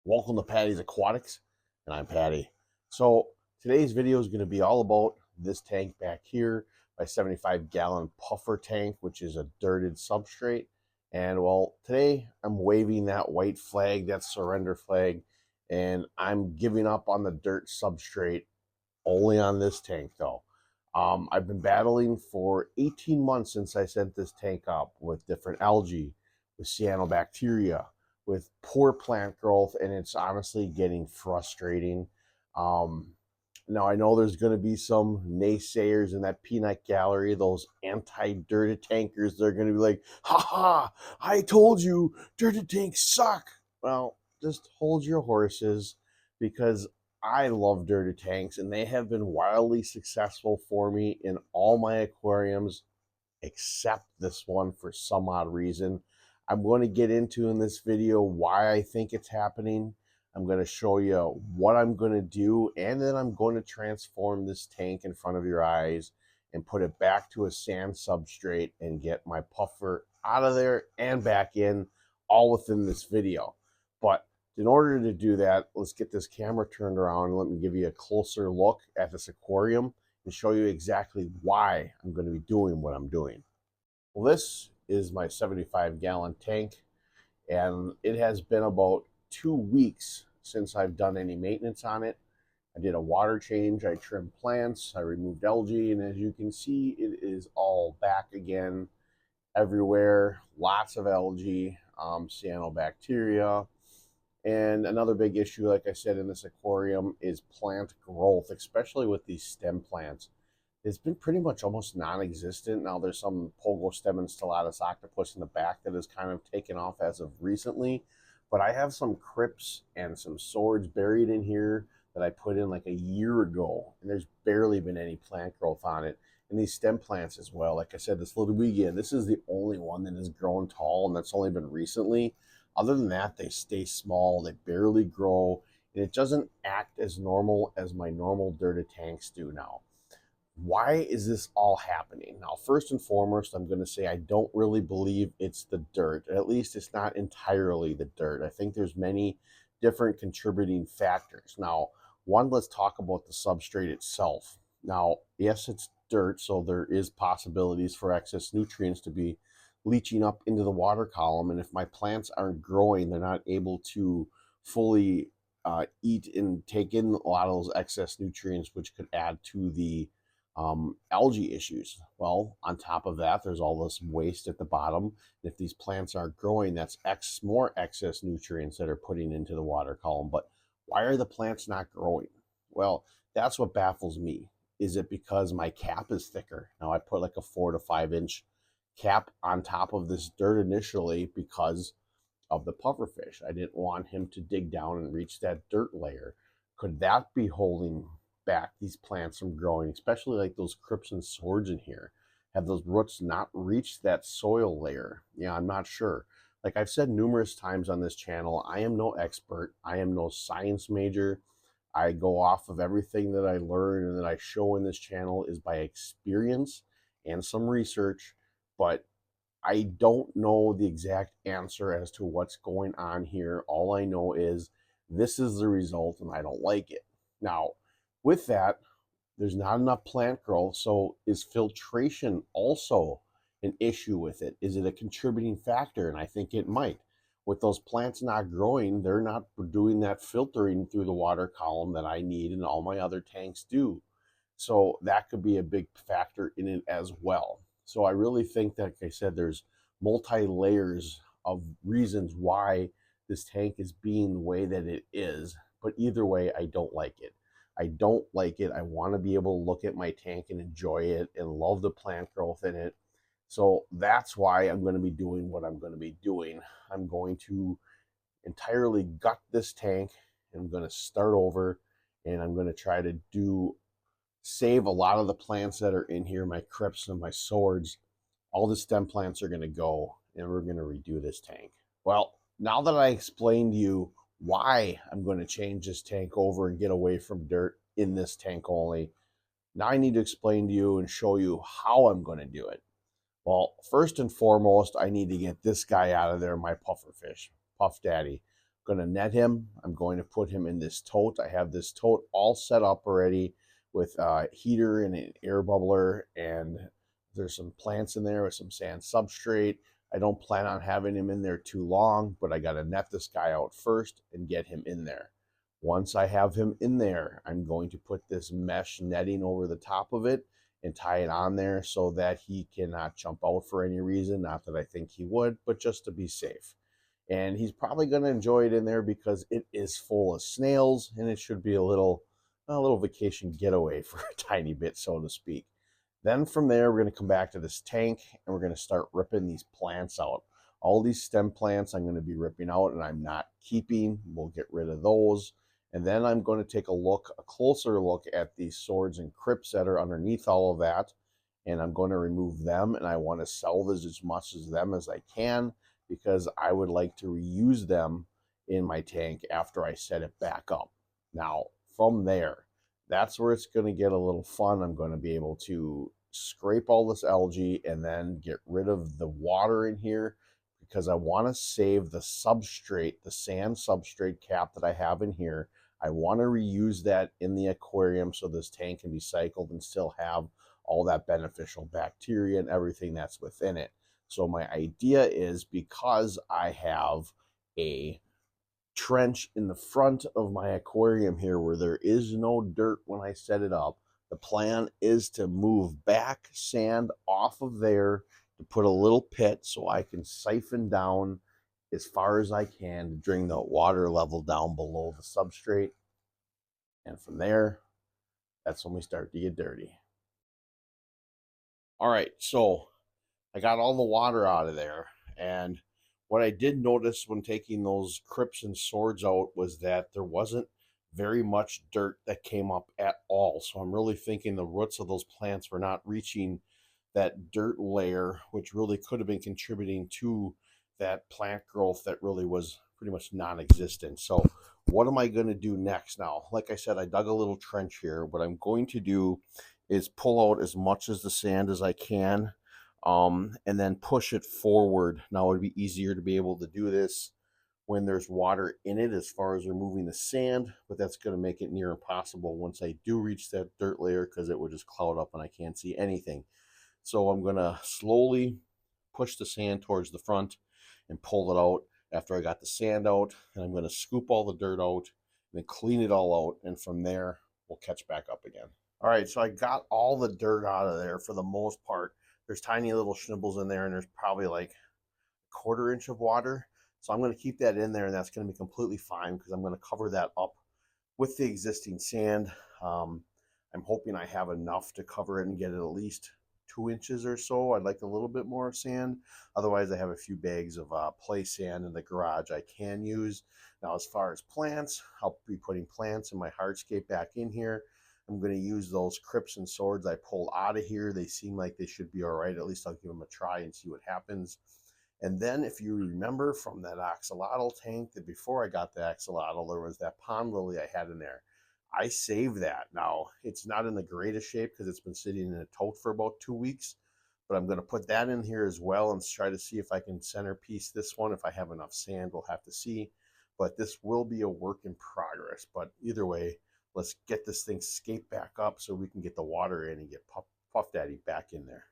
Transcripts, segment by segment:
Welcome to Patty's Aquatics, and I'm Patty. So today's video is going to be all about this tank back here, my 75-gallon puffer tank, which is a dirted substrate. And well, today I'm waving that white flag, that surrender flag, and I'm giving up on the dirt substrate only on this tank though. I've been battling for 18 months since I sent this tank up with different algae, with cyanobacteria, with poor plant growth, and it's honestly getting frustrating. Um, Now I know there's going to be some naysayers in that peanut gallery, those anti-dirted tankers. They're going to be like, "Ha ha! I told you, dirted tanks suck." Well, just hold your horses, because I love dirted tanks, and they have been wildly successful for me in all my aquariums except this one for some odd reason. I'm going to get into in this video why I think it's happening. I'm going to show you what I'm going to do, and then I'm going to transform this tank in front of your eyes and put it back to a sand substrate and get my puffer out of there and back in, all within this video. But in order to do that, let's get this camera turned around and let me give you a closer look at this aquarium and show you exactly why I'm going to be doing what I'm doing. Well, this is my 75-gallon tank, and it has been about 2 weeks since I've done any maintenance on it. I did a water change, I trimmed plants, I removed algae, and as you can see, it is all back again everywhere. Lots of algae, cyanobacteria. And another big issue, like I said, in this aquarium is plant growth, especially with these stem plants. It's been pretty much almost non-existent. Now there's some pogo stem and stellatus octopus in the back that has kind of taken off as of recently, but I have some crypts and some swords buried in here that I put in like a year ago, and there's barely been any plant growth on it. And these stem plants as well, like I said, this Ludwigia, this is the only one that has grown tall, and that's only been recently. Other than that, they stay small, they barely grow, and it doesn't act as normal as my normal dirted tanks do now. Why is this all happening? Now, first and foremost, I'm going to say I don't really believe it's the dirt. At least it's not entirely the dirt. I think there's many different contributing factors. Now, one, let's talk about the substrate itself. Now, yes, it's dirt, so there is possibilities for excess nutrients to be leaching up into the water column. And if my plants aren't growing, they're not able to fully eat and take in a lot of those excess nutrients, which could add to the algae issues. Well, on top of that, there's all this waste at the bottom. If these plants aren't growing, that's more excess nutrients that are putting into the water column. But why are the plants not growing? Well, that's what baffles me. Is it because my cap is thicker? Now I put like a 4 to 5 inch cap on top of this dirt initially because of the pufferfish. I didn't want him to dig down and reach that dirt layer. Could that be holding back these plants from growing, especially like those crypts and swords in here? Have those roots not reached that soil layer? Yeah, I'm not sure. Like I've said numerous times on this channel, I am no expert. I am no science major. I go off of everything that I learn and that I show in this channel is by experience and some research, but I don't know the exact answer as to what's going on here. All I know is this is the result and I don't like it. Now, with that, there's not enough plant growth. So is filtration also an issue with it? Is it a contributing factor? And I think it might. With those plants not growing, they're not doing that filtering through the water column that I need and all my other tanks do. So that could be a big factor in it as well. So I really think that, like I said, there's multi-layers of reasons why this tank is being the way that it is. But either way, I don't like it. I don't like it. I want to be able to look at my tank and enjoy it and love the plant growth in it. So that's why I'm going to be doing what I'm going to be doing. I'm going to entirely gut this tank. I'm going to start over, and I'm going to try to save a lot of the plants that are in here, my crypts and my swords. All the stem plants are going to go, and we're going to redo this tank. Well, now that I explained to you why I'm going to change this tank over and get away from dirt in this tank only, now I need to explain to you and show you how I'm going to do it. Well, first and foremost, I need to get this guy out of there, my pufferfish, Puff Daddy. going to net him. I'm going to put him in this tote. I have this tote all set up already with a heater and an air bubbler, and there's some plants in there with some sand substrate. I don't plan on having him in there too long, but I got to net this guy out first and get him in there. Once I have him in there, I'm going to put this mesh netting over the top of it and tie it on there so that he cannot jump out for any reason. Not that I think he would, but just to be safe. And he's probably going to enjoy it in there because it is full of snails, and it should be a little vacation getaway for a tiny bit, so to speak. Then from there, we're going to come back to this tank, and we're going to start ripping these plants out. All these stem plants I'm going to be ripping out, and I'm not keeping. We'll get rid of those. And then I'm going to take a closer look at these swords and crypts that are underneath all of that. And I'm going to remove them, and I want to salvage as much of them as I can, because I would like to reuse them in my tank after I set it back up. Now, from there, that's where it's going to get a little fun. I'm going to be able to scrape all this algae and then get rid of the water in here, because I want to save the substrate, the sand substrate cap that I have in here. I want to reuse that in the aquarium so this tank can be cycled and still have all that beneficial bacteria and everything that's within it. So my idea is, because I have a trench in the front of my aquarium here where there is no dirt when I set it up, the plan is to move back sand off of there to put a little pit so I can siphon down as far as I can to bring the water level down below the substrate. And from there, that's when we start to get dirty. All right, so I got all the water out of there, and what I did notice when taking those crypts and swords out was that there wasn't very much dirt that came up at all. So I'm really thinking the roots of those plants were not reaching that dirt layer, which really could have been contributing to that plant growth that really was pretty much non-existent. So what am I going to do next now? Like I said, I dug a little trench here. What I'm going to do is pull out as much as the sand as I can, and then push it forward. Now it would be easier to be able to do this when there's water in it as far as removing the sand, but that's going to make it near impossible once I do reach that dirt layer, because it would just cloud up and I can't see anything. So I'm going to slowly push the sand towards the front and pull it out after I got the sand out, and I'm going to scoop all the dirt out and then clean it all out, and from there we'll catch back up again. All right, so I got all the dirt out of there for the most part. There's tiny little schnibbles in there, and there's probably like a 1/4 inch of water. So I'm going to keep that in there, and that's going to be completely fine because I'm going to cover that up with the existing sand. I'm hoping I have enough to cover it and get it at least 2 inches or so. I'd like a little bit more sand. Otherwise, I have a few bags of play sand in the garage I can use. Now, as far as plants, I'll be putting plants in my hardscape back in here. I'm going to use those crypts and swords I pulled out of here. They seem like they should be all right. At least I'll give them a try and see what happens. And then if you remember from that axolotl tank, that before I got the axolotl, there was that pond lily I had in there. I saved that. Now, it's not in the greatest shape because it's been sitting in a tote for about 2 weeks. But I'm going to put that in here as well and try to see if I can centerpiece this one. If I have enough sand, we'll have to see. But this will be a work in progress. But either way, let's get this thing scaped back up so we can get the water in and get Puff Daddy back in there.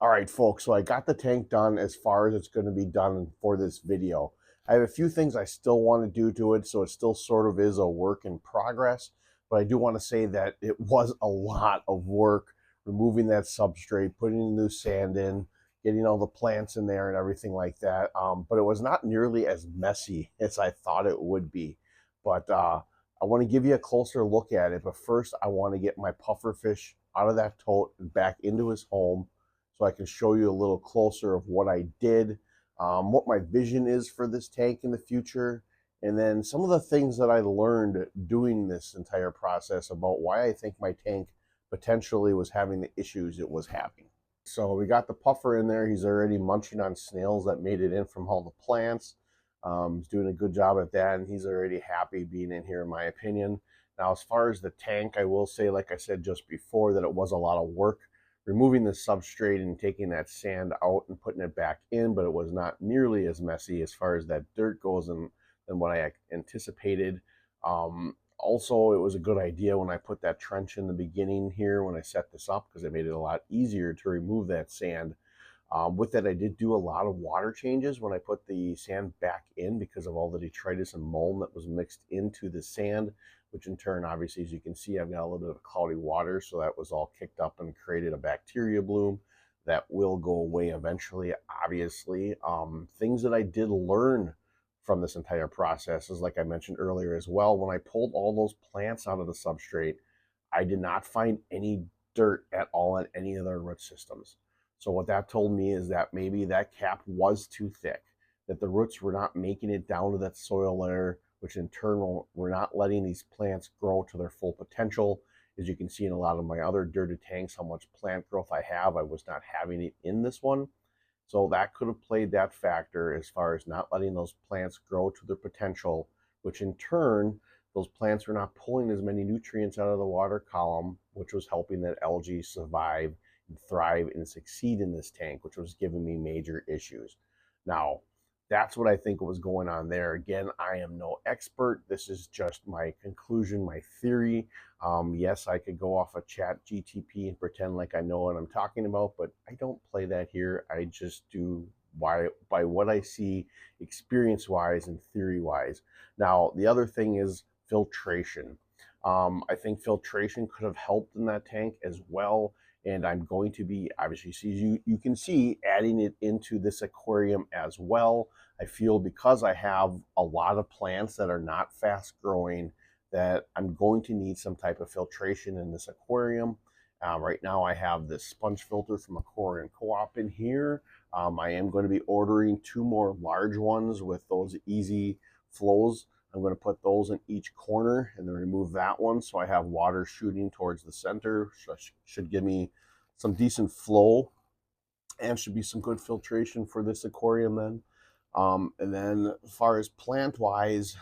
All right, folks, so I got the tank done as far as it's going to be done for this video. I have a few things I still want to do to it, so it still sort of is a work in progress. But I do want to say that it was a lot of work removing that substrate, putting the new sand in, getting all the plants in there and everything like that. But it was not nearly as messy as I thought it would be. But I want to give you a closer look at it. But first, I want to get my pufferfish out of that tote and back into his home, so I can show you a little closer of what I did, what my vision is for this tank in the future, and then some of the things that I learned doing this entire process about why I think my tank potentially was having the issues it was having. So we got the puffer in there. He's already munching on snails that made it in from all the plants. He's doing a good job at that, and he's already happy being in here, in my opinion. Now, as far as the tank, I will say, like I said just before, that it was a lot of work removing the substrate and taking that sand out and putting it back in, but it was not nearly as messy as far as that dirt goes and than what I anticipated. Also, it was a good idea when I put that trench in the beginning here when I set this up, because it made it a lot easier to remove that sand. With that, I did do a lot of water changes when I put the sand back in because of all the detritus and mulm that was mixed into the sand, which in turn, obviously, as you can see, I've got a little bit of cloudy water, so that was all kicked up and created a bacteria bloom that will go away eventually, obviously. Things that I did learn from this entire process is, like I mentioned earlier as well, when I pulled all those plants out of the substrate, I did not find any dirt at all in any of their root systems. So what that told me is that maybe that cap was too thick, that the roots were not making it down to that soil layer, which in turn were not letting these plants grow to their full potential. As you can see in a lot of my other dirted tanks, how much plant growth I have, I was not having it in this one. So that could have played that factor as far as not letting those plants grow to their potential, which in turn, those plants were not pulling as many nutrients out of the water column, which was helping that algae survive and thrive and succeed in this tank, which was giving me major issues. Now, that's what I think was going on there. Again, I am no expert. This is just my conclusion, my theory. Yes, I could go off a chat GTP and pretend like I know what I'm talking about, but I don't play that here. I just do by what I see experience-wise and theory-wise. Now, the other thing is filtration. I think filtration could have helped in that tank as well. And I'm going to be, obviously, you can see, adding it into this aquarium as well. I feel because I have a lot of plants that are not fast growing, that I'm going to need some type of filtration in this aquarium. Right now I have this sponge filter from Aquarium Co-op in here. I am going to be ordering 2 more large ones with those easy flows. I'm going to put those in each corner and then remove that one, so I have water shooting towards the center. So should give me some decent flow and should be some good filtration for this aquarium then. And then as far as plant-wise,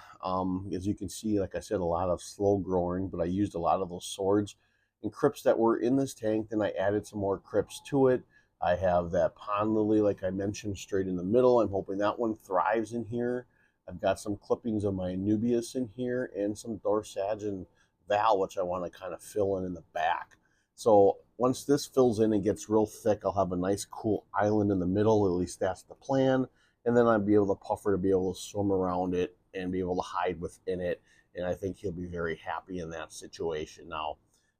as you can see, like I said, a lot of slow growing, but I used a lot of those swords and crypts that were in this tank. Then I added some more crypts to it. I have that pond lily, like I mentioned, straight in the middle. I'm hoping that one thrives in here. I've got some clippings of my Anubias in here and some Dorsage and Val, which I want to kind of fill in the back. So once this fills in and gets real thick, I'll have a nice cool island in the middle. At least that's the plan. And then I'll be able to puffer to be able to swim around it and be able to hide within it. And I think he'll be very happy in that situation. Now,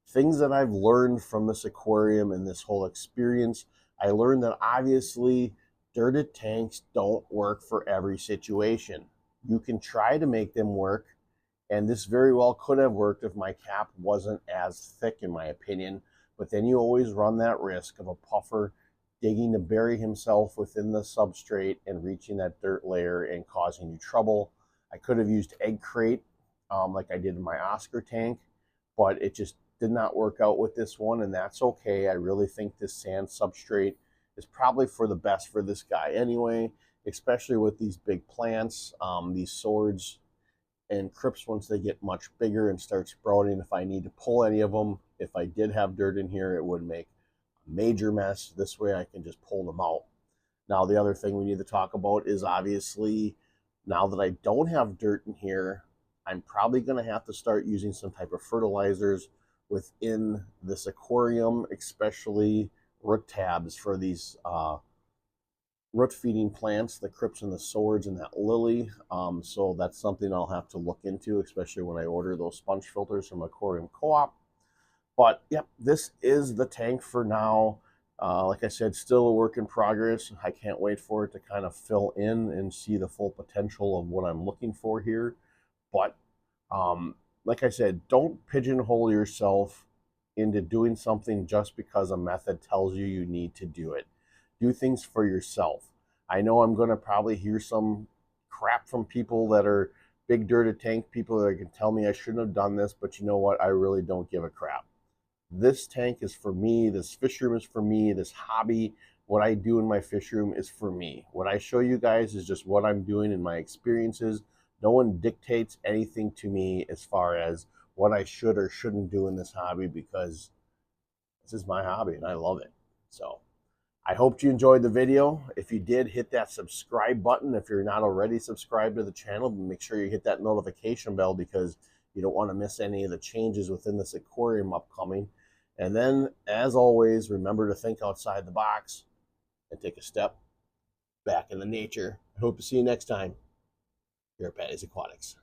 things that I've learned from this aquarium and this whole experience, I learned that obviously dirted tanks don't work for every situation. You can try to make them work, and this very well could have worked if my cap wasn't as thick, in my opinion. But then you always run that risk of a puffer digging to bury himself within the substrate and reaching that dirt layer and causing you trouble. I could have used egg crate like I did in my Oscar tank, but it just did not work out with this one, and that's okay. I really think this sand substrate is probably for the best for this guy anyway, especially with these big plants, these swords and crypts once they get much bigger and start sprouting. If I need to pull any of them, if I did have dirt in here, it would make a major mess. This way I can just pull them out. Now, the other thing we need to talk about is obviously, now that I don't have dirt in here, I'm probably going to have to start using some type of fertilizers within this aquarium, especially root tabs for these root feeding plants, the crypts and the swords and that lily. So that's something I'll have to look into, especially when I order those sponge filters from Aquarium Co-op. But yep, this is the tank for now. Like I said, still a work in progress. I can't wait for it to kind of fill in and see the full potential of what I'm looking for here. But like I said, don't pigeonhole yourself into doing something just because a method tells you you need to do it. Do things for yourself. I know I'm going to probably hear some crap from people that are big dirted tank people that can tell me I shouldn't have done this, but you know what? I really don't give a crap. This tank is for me. This fish room is for me. This hobby, what I do in my fish room is for me. What I show you guys is just what I'm doing in my experiences. No one dictates anything to me as far as what I should or shouldn't do in this hobby, because this is my hobby and I love it. So I hope you enjoyed the video. If you did, hit that subscribe button. If you're not already subscribed to the channel, make sure you hit that notification bell because you don't want to miss any of the changes within this aquarium upcoming. And then, as always, remember to think outside the box and take a step back into nature. I hope to see you next time here at Patty's Aquatics.